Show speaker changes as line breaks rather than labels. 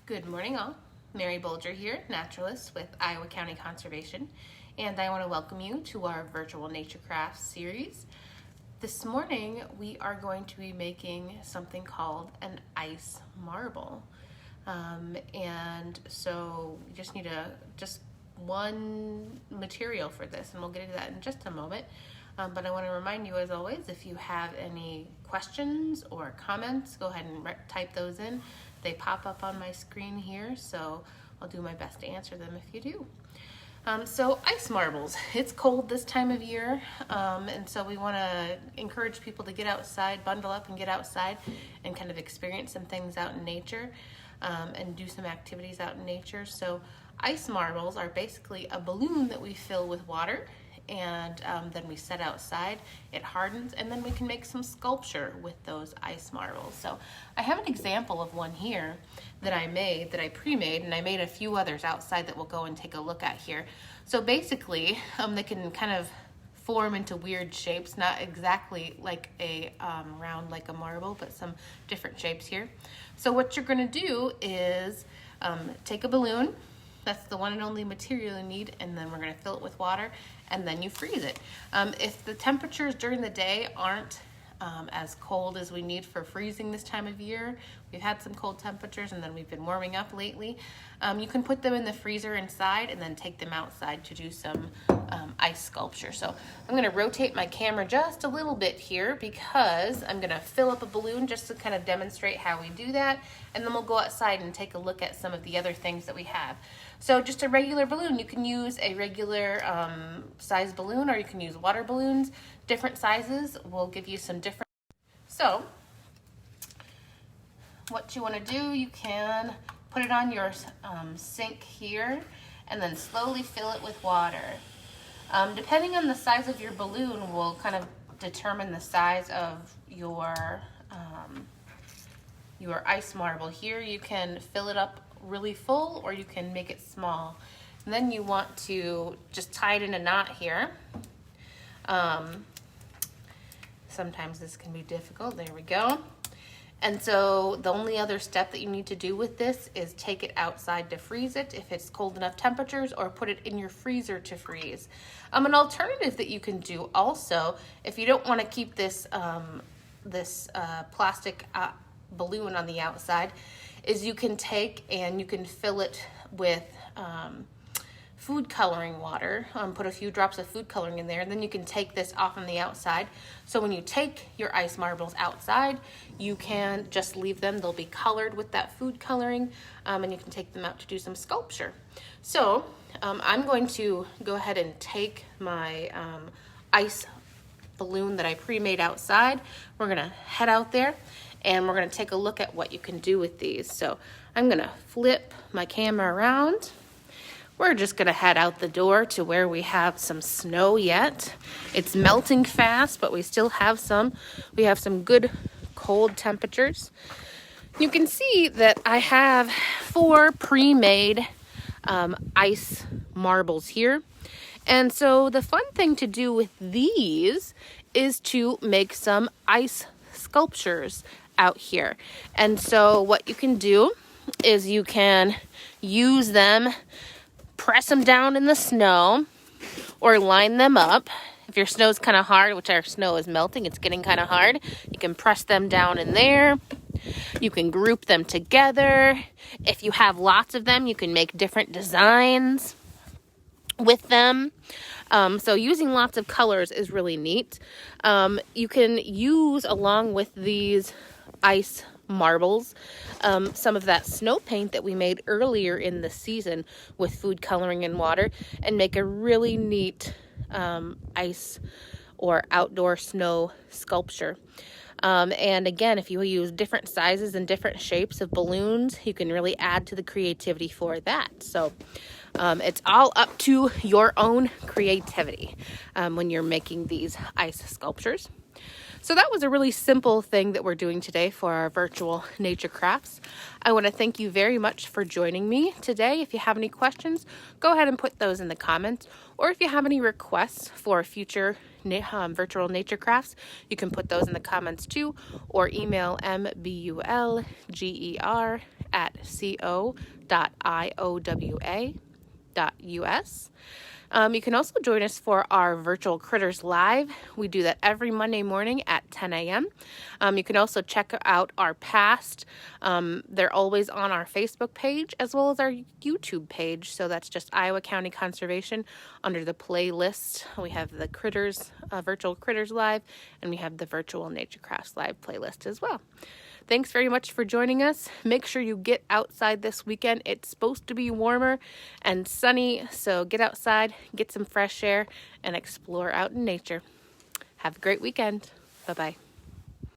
Good morning all. Mary Bulger here, naturalist with Iowa County Conservation, and I want to welcome you to our virtual nature crafts series. This morning we are going to be making something called an ice marble. And so we just need one material for this, and we'll get into that in just a moment. But I want to remind you, as always, if you have any questions or comments, go ahead and type those in. They pop up on my screen here, so I'll do my best to answer them if you do. So ice marbles, it's cold this time of year, and so we want to encourage people to get outside, bundle up and get outside and kind of experience some things out in nature and do some activities out in nature. So ice marbles are basically a balloon that we fill with water, and then we set outside, it hardens, and then we can make some sculpture with those ice marbles. So I have an example of one here that I pre-made, and I made a few others outside that we'll go and take a look at here. So basically, they can kind of form into weird shapes, not exactly like a round like a marble, but some different shapes here. So what you're gonna do is take a balloon. That's the one and only material you need, and then we're gonna fill it with water, and then you freeze it. If the temperatures during the day aren't as cold as we need for freezing this time of year, we've had some cold temperatures and then we've been warming up lately, you can put them in the freezer inside and then take them outside to do some ice sculpture. So I'm gonna rotate my camera just a little bit here because I'm gonna fill up a balloon just to kind of demonstrate how we do that, and then we'll go outside and take a look at some of the other things that we have. So just a regular balloon, you can use a regular size balloon, or you can use water balloons. Different sizes will give you some different. So what you want to do, you can put it on your sink here and then slowly fill it with water. Depending on the size of your balloon will kind of determine the size of your ice marble. Here you can fill it up really full, or you can make it small. And then you want to just tie it in a knot here. Sometimes this can be difficult. There we go. And so the only other step that you need to do with this is take it outside to freeze it if it's cold enough temperatures, or put it in your freezer to freeze. An alternative that you can do also, if you don't want to keep this plastic balloon on the outside, is you can take and you can fill it with food coloring water, put a few drops of food coloring in there, and then you can take this off on the outside. So when you take your ice marbles outside, you can just leave them. They'll be colored with that food coloring, and you can take them out to do some sculpture. So I'm going to go ahead and take my ice balloon that I pre-made outside. We're gonna head out there and we're gonna take a look at what you can do with these. So I'm gonna flip my camera around. We're just gonna head out the door to where we have some snow yet. It's melting fast, but we still have some. We have some good cold temperatures. You can see that I have 4 pre-made ice marbles here. And so the fun thing to do with these is to make some ice sculptures out here. And so what you can do is you can use them, press them down in the snow, or line them up. If your snow's kind of hard, which our snow is melting, it's getting kind of hard, you can press them down in there. You can group them together. If you have lots of them, you can make different designs with them. So using lots of colors is really neat. You can use, along with these ice marbles, some of that snow paint that we made earlier in the season with food coloring and water, and make a really neat ice or outdoor snow sculpture. And again, if you use different sizes and different shapes of balloons, you can really add to the creativity for that. So it's all up to your own creativity when you're making these ice sculptures. So that was a really simple thing that we're doing today for our virtual nature crafts. I want to thank you very much for joining me today. If you have any questions, go ahead and put those in the comments. Or if you have any requests for future virtual nature crafts, you can put those in the comments too, or email mbulger at co.iowa.us. You can also join us for our virtual Critters Live. We do that every Monday morning at 10 a.m. You can also check out our past. They're always on our Facebook page as well as our YouTube page. So that's just Iowa County Conservation. Under the playlist, we have the Critters, Virtual Critters Live, and we have the Virtual Nature Crafts Live playlist as well. Thanks very much for joining us. Make sure you get outside this weekend. It's supposed to be warmer and sunny, so get outside, get some fresh air, and explore out in nature. Have a great weekend. Bye-bye.